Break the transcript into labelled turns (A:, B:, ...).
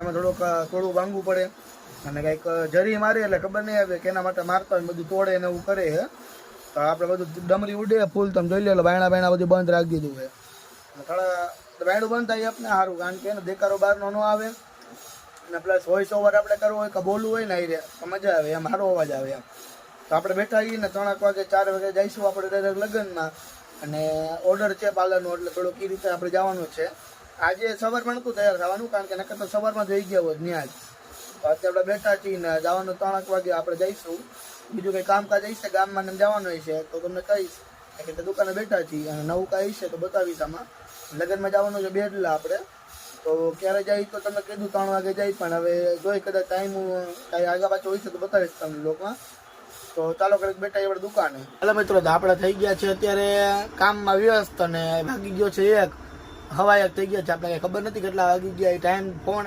A: એમાં થોડું ભાંગવું પડે અને કંઈક જરી મારી એટલે ખબર નહીં આવે કે એના માટે મારતા હોય બધું તોડે ને એવું કરે છે. તો આપણે બધું ડમરી ઉડે ફૂલ તમે જોઈ લો બાયણા બધું બંધ રાખી દીધું છે. થોડા બાયણું બંધ થાય આપણે સારું, કારણ કે એનો દેકારો બહારનો ન આવે અને પ્લસ વોઇસ ઓવર આપણે કરવો હોય કે બોલવું હોય ને એ તો મજા આવે એમ, સારો અવાજ આવે એમ. તો આપણે બેઠા આવીએ ને 3 વાગે 4 વાગે જઈશું આપણે ડાયરેક્ટ લગ્નમાં, અને ઓર્ડર છે પાર્લરનો એટલે થોડુંક એ રીતે આપણે જવાનું છે. આજે સવારમાં નહોતું તૈયાર થવાનું, કારણ કે નકર તો સવારમાં જોઈ ગયા હોત ત્યાં જ. તો અત્યારે આપણે બેઠા છીએ ને જવાનું 3 વાગે આપણે જઈશું. બીજું કંઈ કામકાજ હશે ગામમાં ને જવાનું હશે તો તમને કહીશ, કે દુકાને બેઠા છીએ અને નવું કાંઈ હશે તો બતાવીશ. આમાં લગ્નમાં જવાનું છે બેડલા આપણે, તો ક્યારે જાય તો તમે કીધું 3 વાગે જાય, પણ હવે જોઈ કદાચ ટાઈમ કાંઈ આગા પાછો હોય છે તો બતાવીશ તમને લોકોમાં. તો ચાલો કંઈક બેઠા એવડે દુકાને. ચાલો મિત્રો, આપણે થઈ ગયા છે અત્યારે કામમાં વ્યસ્ત અને વાગી ગયો છે 1 સવા 1 થઈ ગયા છે. આપણે કંઈ ખબર નથી કેટલા વાગી ગયા એ ટાઈમ ફોન